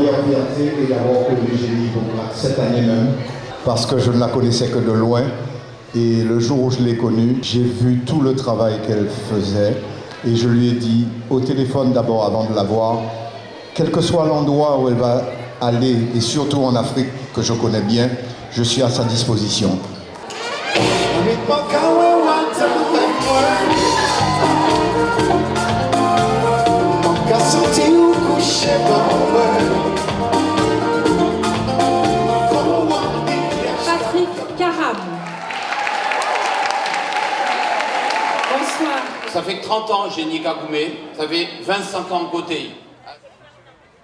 première fierté est d'avoir connu Jenny Hippocrate cette année même, parce que je ne la connaissais que de loin. Et le jour où je l'ai connue, j'ai vu tout le travail qu'elle faisait. Et je lui ai dit, au téléphone d'abord avant de la voir, quel que soit l'endroit où elle va aller, et surtout en Afrique que je connais bien, je suis à sa disposition. Patrick Caram. Bonsoir. Ça fait 30 ans Jenny Kagoumé, ça fait 25 ans Gotei.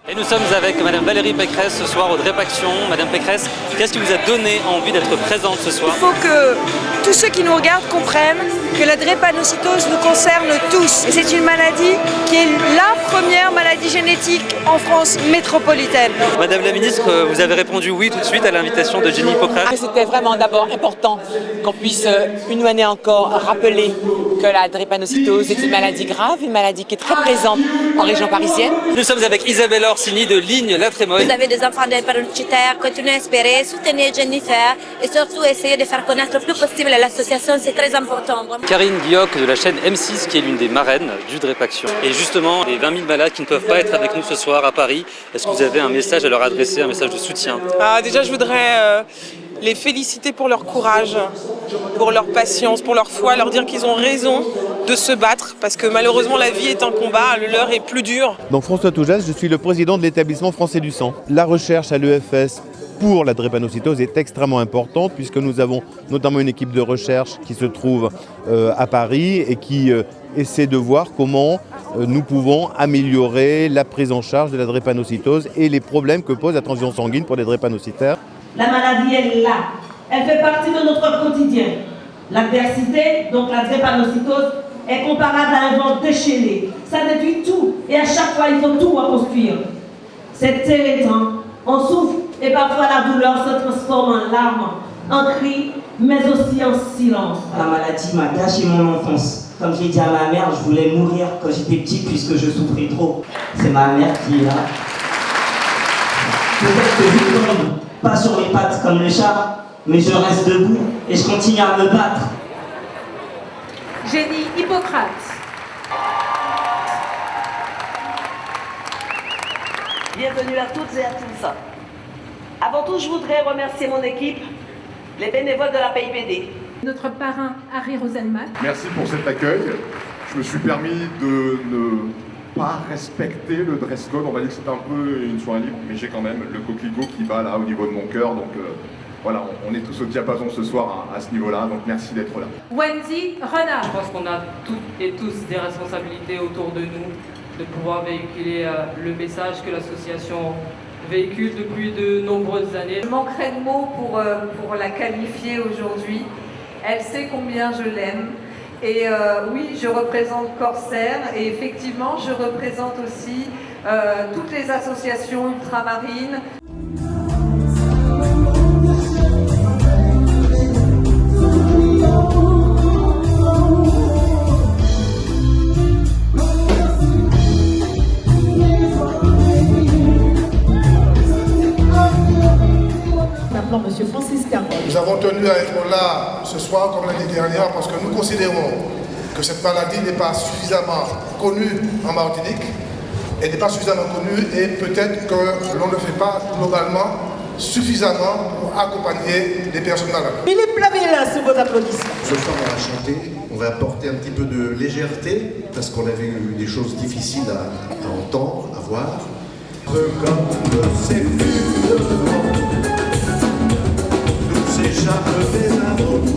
Et nous sommes avec Madame Valérie Pécresse ce soir au DREPAction. Madame Pécresse, qu'est-ce qui vous a donné envie d'être présente ce soir? Il faut que tous ceux qui nous regardent comprennent que la drépanocytose nous concerne tous. Et c'est une maladie qui est la première maladie génétique en France métropolitaine. Madame la ministre, vous avez répondu oui tout de suite à l'invitation de Jenny Hippocrate. C'était vraiment d'abord important qu'on puisse une année encore rappeler que la drépanocytose est une maladie grave, une maladie qui est très présente en région parisienne. Nous sommes avec Isabelle Orsini de Ligne La Trémoille. Vous avez des enfants drépanocytaires, continuez à espérer, soutenez Jennifer et surtout essayez de faire connaître le plus possible l'association, c'est très important. Karine Guilloc de la chaîne M6 qui est l'une des marraines du DREPAction. Et justement, les 20 000 malades qui ne peuvent pas être avec nous ce soir à Paris, est-ce que vous avez un message à leur adresser, un message de soutien? Déjà, je voudrais les féliciter pour leur courage, pour leur patience, pour leur foi, leur dire qu'ils ont raison de se battre parce que malheureusement la vie est un combat, le leur est plus dur. Donc François Tougès, je suis le président de l'établissement français du sang. La recherche à l'EFS pour la drépanocytose est extrêmement importante puisque nous avons notamment une équipe de recherche qui se trouve à Paris et qui essaie de voir comment nous pouvons améliorer la prise en charge de la drépanocytose et les problèmes que pose la transfusion sanguine pour les drépanocytaires. La maladie est là, elle fait partie de notre quotidien. L'adversité, donc la drépanocytose, est comparable à un vent déchaîné. Ça détruit tout et à chaque fois il faut tout reconstruire. C'est terrifiant, on souffre et parfois la douleur se transforme en larmes, en cris, mais aussi en silence. La maladie m'a gâché mon enfance. Comme j'ai dit à ma mère, je voulais mourir quand j'étais petit puisque je souffrais trop. C'est ma mère qui est là. Peut-être que je tombe, pas sur mes pattes comme le chat, mais je reste debout et je continue à me battre. Jenny Hippocrate. Bienvenue à toutes et à tous. Avant tout, je voudrais remercier mon équipe, les bénévoles de la PIPD. Notre parrain Harry Roselmack. Merci pour cet accueil. Je me suis permis de ne pas respecter le dress code. On va dire que c'est un peu une soirée libre, mais j'ai quand même le coquelicot qui bat là au niveau de mon cœur. Donc voilà, on est tous au diapason ce soir à ce niveau-là. Donc merci d'être là. Wendy Renard. Je pense qu'on a toutes et tous des responsabilités autour de nous de pouvoir véhiculer le message que l'association véhicule depuis de nombreuses années. Je manquerai de mots pour la qualifier aujourd'hui. Elle sait combien je l'aime. Et oui, je représente Corsair et effectivement, je représente aussi toutes les associations ultramarines. Monsieur Francisca. Nous avons tenu à être là ce soir comme l'année dernière parce que nous considérons que cette maladie n'est pas suffisamment connue en Martinique, elle n'est pas suffisamment connue et peut-être que l'on ne fait pas globalement suffisamment pour accompagner les personnes malades. Philippe Laville, sous vos applaudissements. Ce soir on va chanter, on va apporter un petit peu de légèreté parce qu'on avait eu des choses difficiles à entendre, à voir. Comme c'est plus de vent, nous s'échappe des amours.